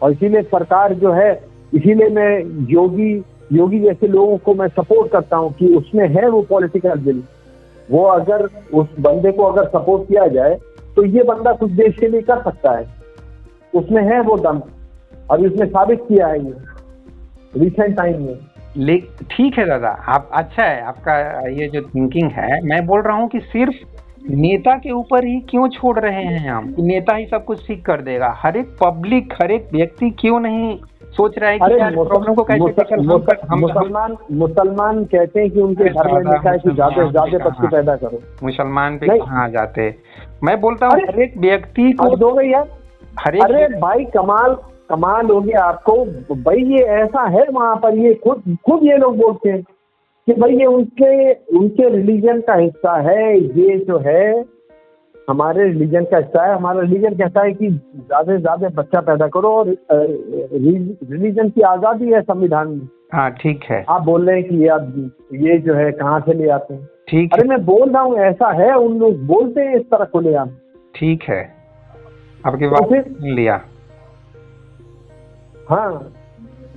और इसीलिए सरकार जो है, इसीलिए मैं योगी जैसे लोगों को मैं सपोर्ट करता हूँ कि उसमें है वो पॉलिटिकल विल। वो अगर उस बंदे को अगर सपोर्ट किया जाए तो ये बंदा कुछ देश के लिए कर सकता है, उसमें है वो दम। अभी उसने साबित किया है ये रिसेंट टाइम में। ठीक है दादा, आप अच्छा है आपका ये जो थिंकिंग है। मैं बोल रहा हूँ कि सिर्फ नेता के ऊपर ही क्यों छोड़ रहे हैं हम कि नेता ही सब कुछ ठीक कर देगा। हर एक पब्लिक, हर एक व्यक्ति क्यों नहीं सोच रहा है कि यार प्रॉब्लम को कैसे मुसलमान कहते हैं कि उनके घर में लिखा है कि ज्यादा से ज्यादा बच्चे पैदा करो। मुसलमान पे कहाँ जाते। मैं बोलता हूँ हर एक व्यक्ति को दो गई यार। अरे भाई कमाल हो गया आपको भाई, ये ऐसा है वहां पर, ये खुद ये लोग बोलते हैं कि भाई ये उनके रिलीजन का हिस्सा है, ये जो है हमारे रिलीजन का हिस्सा है। हमारा रिलीजन कहता है कि ज्यादा से ज्यादा बच्चा पैदा करो और रिलीजन की आजादी है संविधान में। हाँ ठीक है। आप बोल रहे हैं कि ये जो है कहाँ से ले आते हैं। ठीक अरे मैं बोल रहा हूँ ऐसा है, उन लोग बोलते हैं इस तरह खुलेआम। ठीक है, आपकी बात सुन लिया। हाँ,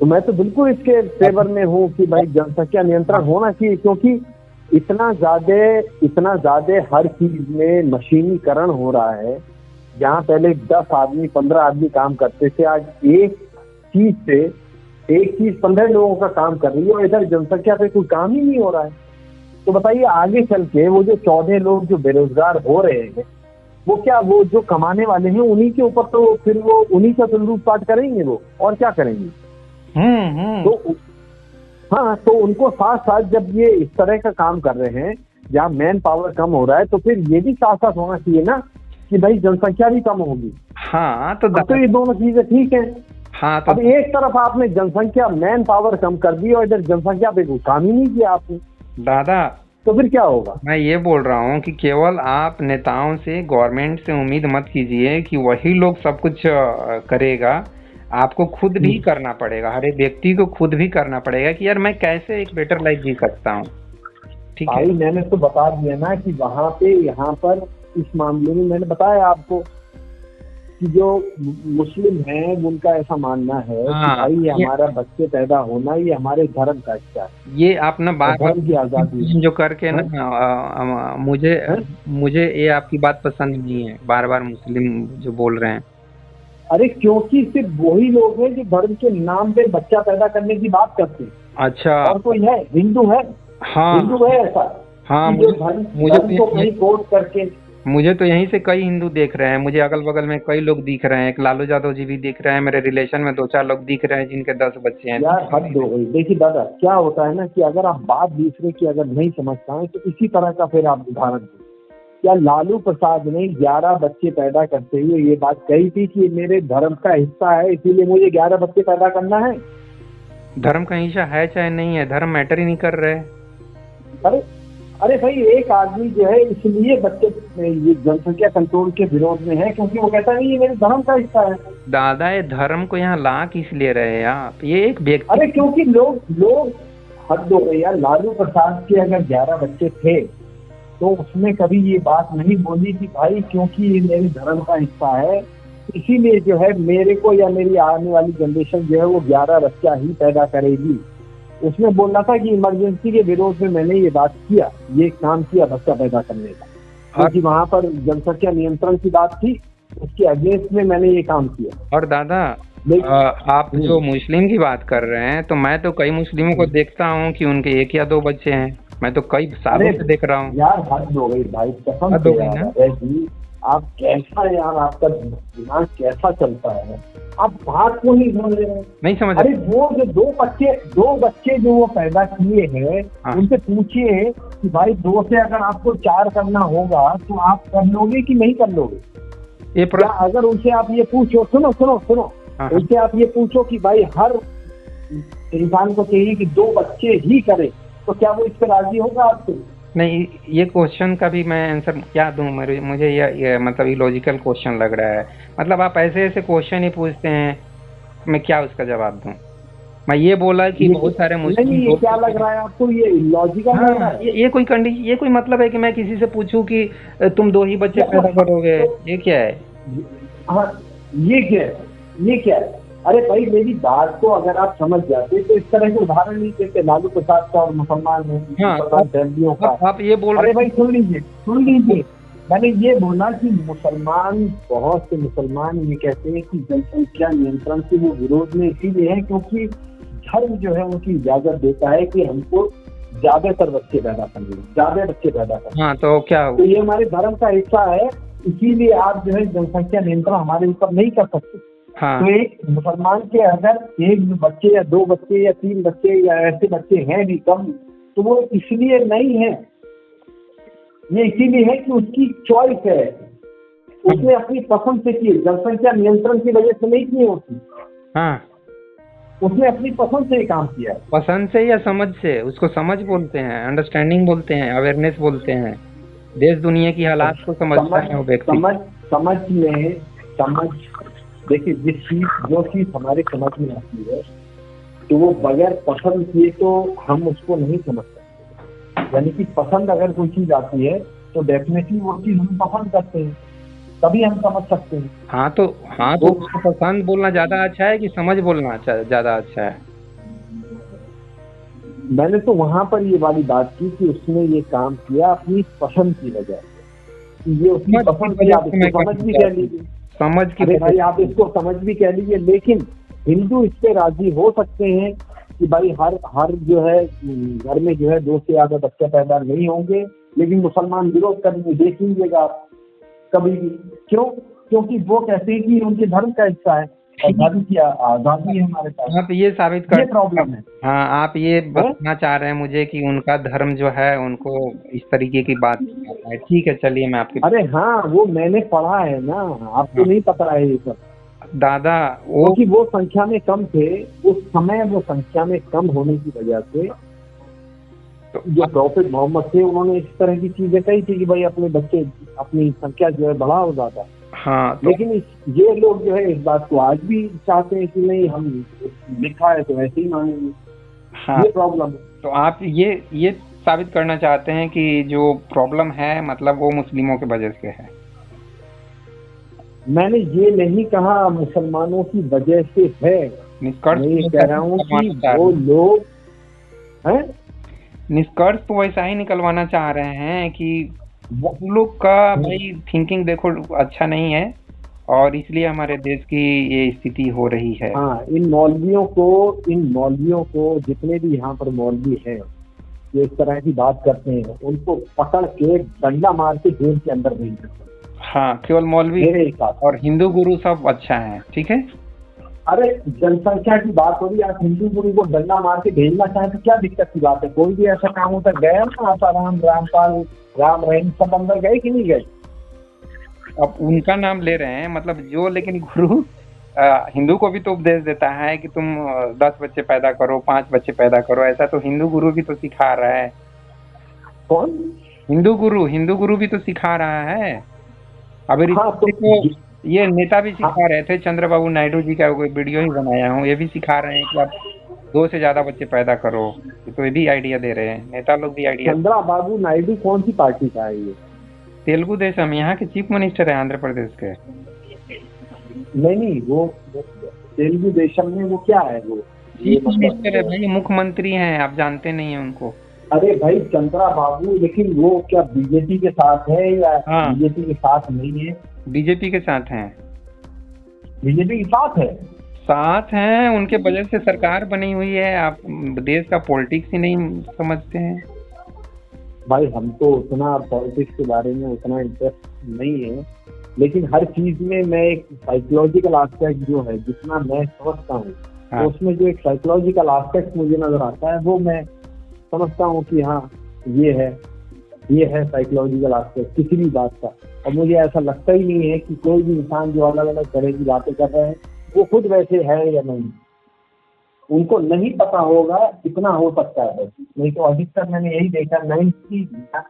तो मैं तो बिल्कुल इसके फेवर में हूँ कि भाई जनसंख्या नियंत्रण होना चाहिए, क्योंकि इतना ज्यादा हर चीज में मशीनीकरण हो रहा है। जहाँ पहले 10 आदमी 15 आदमी काम करते थे, आज एक चीज 15 लोगों का काम कर रही है और इधर जनसंख्या पे कोई काम ही नहीं हो रहा है। तो बताइए आगे चल के वो जो 14 लोग जो बेरोजगार हो रहे हैं, वो जो कमाने वाले हैं उन्हीं के ऊपर तो फिर वो उन्हीं का तो लूटपाट करेंगे वो, और क्या करेंगे। तो हाँ, तो उनको साथ साथ जब ये इस तरह का काम कर रहे हैं जहाँ मैन पावर कम हो रहा है, तो फिर ये भी साथ साथ होना चाहिए ना कि भाई जनसंख्या भी कम होगी। हाँ, तो ये दोनों चीजें ठीक है। हाँ, तो अब एक तरफ आपने जनसंख्या मैन पावर कम कर दी और इधर जनसंख्या पे कोई काम ही नहीं किया आपने दादा, तो फिर क्या होगा। मैं ये बोल रहा हूँ कि केवल आप नेताओं से, गवर्नमेंट से उम्मीद मत कीजिए कि वही लोग सब कुछ करेगा। आपको खुद भी करना पड़ेगा, हर एक व्यक्ति को खुद भी करना पड़ेगा कि यार मैं कैसे एक बेटर लाइफ जी सकता हूँ। ठीक है, मैंने तो बता दिया ना कि वहाँ पे यहाँ पर इस मामले में मैंने बताया आपको कि जो मुस्लिम हैं उनका ऐसा मानना है कि भाई ये हमारा बच्चे पैदा होना ये हमारे धर्म का हिस्सा है। ये आप ना बात धर्म की आजादी जो करके ना मुझे ये आपकी बात पसंद नहीं है, बार बार मुस्लिम जो बोल रहे हैं। अरे क्योंकि सिर्फ वही लोग हैं जो धर्म के नाम पे बच्चा पैदा करने की बात करते हैं। अच्छा, और कोई है हिंदू है? हाँ, हिंदू है ऐसा? हाँ, मुझे तो यहीं से कई हिंदू देख रहे हैं। मुझे अगल बगल में कई लोग दिख रहे हैं। एक लालू यादव जी भी दिख रहे हैं, मेरे रिलेशन में 2-4 लोग दिख रहे हैं जिनके 10 बच्चे हैं। यार हद हो गई। देखिए दादा, क्या होता है ना कि अगर आप बात दूसरे की अगर नहीं समझ पाए तो इसी तरह का फिर आप उदाहरण दें। क्या लालू प्रसाद ने 11 बच्चे पैदा करते हुए ये बात कही थी कि मेरे धर्म का हिस्सा है इसीलिए मुझे 11 बच्चे पैदा करना है? धर्म का हिस्सा है चाहे नहीं है, धर्म मैटर ही नहीं कर रहे। अरे भाई, एक आदमी जो है इसलिए बच्चे ये जनसंख्या कंट्रोल के विरोध में है क्योंकि वो कहता नहीं ये मेरे धर्म का हिस्सा है। दादा, ये धर्म को यहाँ ला किस लिए रहे आप? ये एक व्यक्ति, अरे क्योंकि लोग हद हो गई यार। लालू प्रसाद के अगर 11 बच्चे थे तो उसने कभी ये बात नहीं बोली कि भाई क्योंकि ये मेरे धर्म का हिस्सा है इसीलिए जो है मेरे को या मेरी आने वाली जनरेशन जो है वो 11 बच्चा ही पैदा करेगी। उसने बोलना था कि इमरजेंसी के विरोध में मैंने ये बात किया, ये काम किया बच्चा पैदा करने का, क्योंकि वहाँ पर जनसंख्या नियंत्रण की बात थी, उसके अगेंस्ट में मैंने ये काम किया। और दादा, आप जो मुस्लिम की बात कर रहे हैं, तो मैं तो कई मुस्लिमों को देखता हूँ कि उनके 1 या 2 बच्चे हैं। मैं तो कई सालों से देख रहा हूँ। यार हद हो गई भाई, कसम से यार। आप कैसा यार, आपका दिमाग कैसा चलता है? आप बात को नहीं समझ रहे हैं। नहीं समझ। अरे वो जो 2 बच्चे जो वो पैदा किए हैं, उनसे पूछिए कि भाई 2 से अगर आपको 4 करना होगा तो आप कर लोगे कि नहीं कर लोगे? अगर उनसे आप ये पूछो, सुनो, उनसे आप ये पूछो कि भाई हर इंसान को चाहिए कि 2 बच्चे ही करे, तो क्या वो इस पर राजी होगा आपसे? नहीं, ये क्वेश्चन का भी मैं आंसर क्या दूं? मुझे ये मतलब इलॉजिकल क्वेश्चन लग रहा है। मतलब आप ऐसे क्वेश्चन ही पूछते हैं, मैं क्या उसका जवाब दूं? मैं ये बोला कि बहुत सारे मुस्लिम लोग, क्या लग रहा है आपको ये इलॉजिकल लग रहा है? ये कोई मतलब है कि मैं किसी से पूछूं कि तुम 2 ही बच्चे पैदा करोगे? ये क्या है? हाँ, ये क्या है? अरे भाई मेरी बात को अगर आप समझ जाते तो इस तरह के उदाहरण नहीं देते लालू प्रसाद का और मुसलमान हाँ, मुसलमान फैमिलियों का। आप ये बोल अरे रहे भाई सुन लीजिए, मैंने ये बोला कि मुसलमान, बहुत से मुसलमान ये कहते हैं कि जनसंख्या नियंत्रण के वो विरोध में इसीलिए है क्योंकि धर्म जो है उनकी इजाजत देता है कि हमको ज्यादातर बच्चे पैदा करने, ज्यादा बच्चे पैदा करने। हाँ, तो क्या तो हुआ? ये हमारे धर्म का हिस्सा है, इसीलिए आप जो है जनसंख्या नियंत्रण हमारे ऊपर नहीं कर सकते। हाँ, तो एक मुसलमान के अगर एक बच्चे या दो बच्चे या तीन बच्चे या ऐसे बच्चे हैं भी कम, तो वो इसलिए नहीं है, ये इसीलिए है कि उसकी चॉइस है, उसने अपनी पसंद से की, जनसंख्या नियंत्रण की वजह से नहीं की होती। हाँ, उसने अपनी पसंद से ये काम किया है। पसंद से या समझ से? उसको समझ बोलते हैं, अंडरस्टैंडिंग बोलते हैं, अवेयरनेस बोलते हैं। देश दुनिया की हालात को समझता है वो व्यक्ति। समझ में समझ देखिए, जो चीज हमारे समझ में आती है तो वो बगैर पसंद किए तो हम उसको नहीं समझ सकते। यानी कि पसंद अगर कोई चीज आती है तो डेफिनेटली वो चीज हम पसंद करते हैं, तभी हम समझ सकते हैं। हाँ तो उसको पसंद बोलना ज्यादा अच्छा है कि समझ बोलना अच्छा ज्यादा अच्छा है? मैंने तो वहां पर ये वाली बात की कि उसने ये काम किया अपनी पसंद की वजह से, ये उसकी पसंद की, आप इसको समझ भी कह लीजिए, समझ की भाई आप इसको समझ भी कह लीजिए। लेकिन हिंदू इस पे राजी हो सकते हैं कि भाई हर जो है घर में जो है 2 से ज्यादा बच्चे पैदा नहीं होंगे, लेकिन मुसलमान विरोध करेंगे, देख लीजिएगा आप कभी भी। क्यों? क्योंकि वो कहते हैं कि उनके धर्म का हिस्सा है और धर्म की आजादी है हमारे पास। आप ये साबित कर, ये प्रॉब्लम है। हाँ, आप ये बताना चाह रहे हैं मुझे कि उनका धर्म जो है उनको इस तरीके की बात करता है। ठीक है, चलिए मैं आपकी। अरे हाँ, वो मैंने पढ़ा है ना, आपको नहीं पता है ये सब दादा? क्योंकि वो संख्या में कम थे उस समय, वो संख्या में कम होने की वजह से जो प्रॉफिट मोहम्मद थे उन्होंने इस तरह की चीजें कही थी कि भाई अपने बच्चे, अपनी संख्या जो है बढ़ाओ ज्यादा। हाँ, लेकिन ये लोग जो है इस बात को आज भी चाहते हैं कि नहीं, हम लिखा है तो ऐसे ही मानेंगे। हाँ, ये प्रॉब्लम है। तो आप ये साबित करना चाहते हैं कि जो प्रॉब्लम है मतलब वो मुस्लिमों की वजह से है? मैंने ये नहीं कहा मुसलमानों की वजह से है, निष्कर्ष मैं ये कह रहा हूँ कि वो लोग हैं, निष्कर्ष तो वैसा ही निकलवाना चाह रहे हैं कि वो लोग का भाई थिंकिंग देखो अच्छा नहीं है और इसलिए हमारे देश की ये स्थिति हो रही है। हाँ, इन मौलवियों को जितने भी यहाँ पर मौलवी हैं जो इस तरह की बात करते हैं, उनको पकड़ के डंडा मार के जेल के अंदर भेज देते हैं। हाँ, केवल मौलवी और हिंदू गुरु सब अच्छा है, ठीक है। अरे जनसंख्या की बात हो रही है, आप हिंदू गुरु को डंडा मार के भेजना चाहें तो क्या दिक्कत की बात है? कोई भी ऐसा काम होता गया ना, आसाराम, रामपाल, राम रहीम सब अंदर गए कि नहीं गए? अब उनका नाम ले रहे हैं मतलब जो, लेकिन गुरु हिंदू को भी तो उपदेश देता है कि तुम 10 बच्चे पैदा करो, 5 बच्चे पैदा करो, ऐसा तो हिंदू गुरु भी तो सिखा रहा है। कौन? हिंदू गुरु भी तो सिखा रहा है। अभी हाँ, तो ये नेता भी सिखा रहे थे, चंद्रबाबू नायडू जी का कोई वीडियो ही बनाया हूँ, ये भी सिखा रहे हैं कि आप 2 से ज्यादा बच्चे पैदा करो, तो ये भी आइडिया दे रहे हैं, नेता लोग भी आइडिया। चंद्रबाबू नायडू कौन सी पार्टी का है? ये तेलुगु देशम, यहाँ के चीफ मिनिस्टर है आंध्र प्रदेश के। नहीं, वो तेलुगु देशम में वो क्या है? वो चीफ मिनिस्टर है भाई, मुख्यमंत्री हैं, आप जानते नहीं है उनको। अरे भाई चंद्रबाबू, लेकिन वो क्या बीजेपी के साथ है या बीजेपी के साथ नहीं है? बीजेपी के साथ हैं। बीजेपी के साथ हैं, उनके वजह से सरकार बनी हुई है। आप देश का पॉलिटिक्स ही नहीं समझते हैं भाई। हम तो उतना पॉलिटिक्स के बारे में उतना इंटरेस्ट नहीं है, लेकिन हर चीज में मैं एक साइकोलॉजिकल एस्पेक्ट जो है, जितना मैं समझता हूँ, तो उसमें जो एक साइकोलॉजिकल एस्पेक्ट मुझे नजर आता है वो मैं समझता हूँ कि हाँ ये है साइकोलॉजिकल एस्पेक्ट किसी भी बात का। और मुझे ऐसा लगता ही नहीं है कि कोई भी इंसान जो अलग अलग तरह की बातें कर रहे हैं वो खुद वैसे है या नहीं। उनको नहीं पता होगा, कितना हो सकता है, नहीं तो अधिकतर मैंने यही देखा,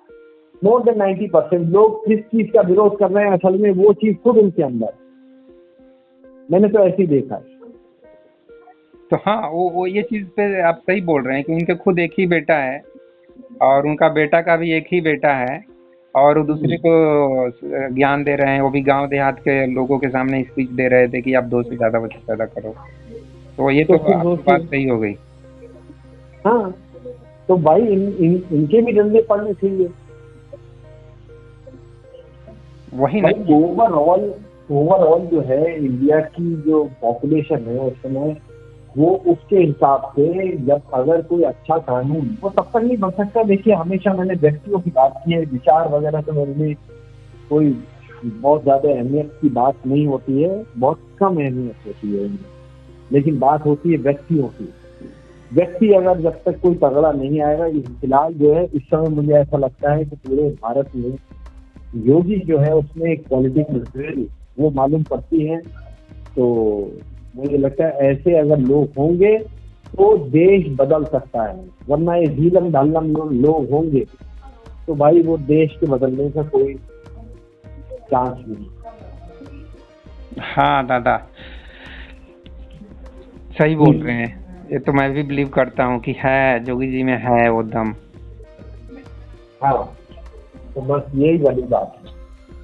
मोर देन 90% लोग जिस चीज का विरोध कर रहे हैं असल में वो चीज खुद उनके अंदर, मैंने तो ऐसे ही देखा है। तो हाँ, वो ये चीज पे आप सही बोल रहे हैं कि उनके खुद एक ही बेटा है और उनका बेटा का भी एक ही बेटा है और वो दूसरे को ज्ञान दे रहे हैं। वो भी गांव देहात के लोगों के सामने स्पीच दे रहे थे कि आप 2 से ज्यादा बच्चे पैदा करो। तो ये तो तो फिर आपकी सोचिए। बात सही हो गई। हाँ, तो भाई इनके भी डंडे पड़ने चाहिए। वही ना। भाई ओवरऑल, ओवरऑल जो है इंडिया की जो पॉपुलेशन है उस समय, वो उसके हिसाब से जब अगर कोई अच्छा कानून, वो तब तक नहीं बन सकता। देखिए हमेशा मैंने व्यक्तियों की बात की है, विचार वगैरह तो मेरे लिए कोई बहुत ज्यादा अहमियत की बात नहीं होती है, बहुत कम अहमियत होती है इनमें। लेकिन बात होती है व्यक्तियों की। व्यक्ति अगर जब तक कोई तगड़ा नहीं आएगा, फिलहाल जो है इस समय मुझे ऐसा लगता है कि पूरे भारत में योगी जो है उसमें एक पॉलिटिकल वो मालूम पड़ती है। तो मुझे लगता है ऐसे अगर लोग होंगे तो देश बदल सकता है, वरना ये झीलम ढालम लोग होंगे तो भाई वो देश के बदलने का कोई चांस नहीं। हाँ दादा, सही बोल रहे हैं। ये तो मैं भी बिलीव करता हूँ कि है, जोगी जी में है वो दम। हाँ, तो बस यही वाली बात है।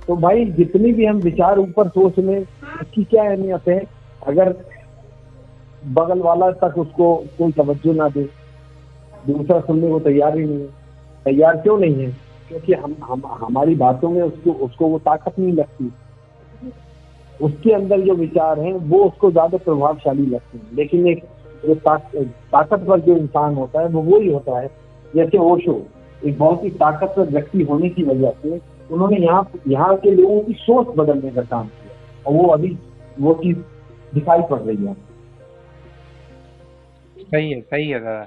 तो भाई जितनी भी हम विचार ऊपर सोच लें, उसकी क्या अहमियत है अगर बगल वाला तक उसको कोई तवज्जो ना दे, दूसरा सुनने को तैयार ही नहीं है। तैयार क्यों नहीं है? क्योंकि हम हमारी बातों में उसको उसको वो ताकत नहीं लगती। उसके अंदर जो विचार हैं वो उसको ज्यादा प्रभावशाली लगते हैं। लेकिन एक जो ताकतवर जो इंसान होता है वो वही होता है। जैसे ओशो, एक बहुत ही ताकतवर व्यक्ति होने की वजह से उन्होंने यहाँ के लोगों की सोच बदलने का काम किया, और वो अभी वो चीज दिखाई पड़ रही है। सही है दादा।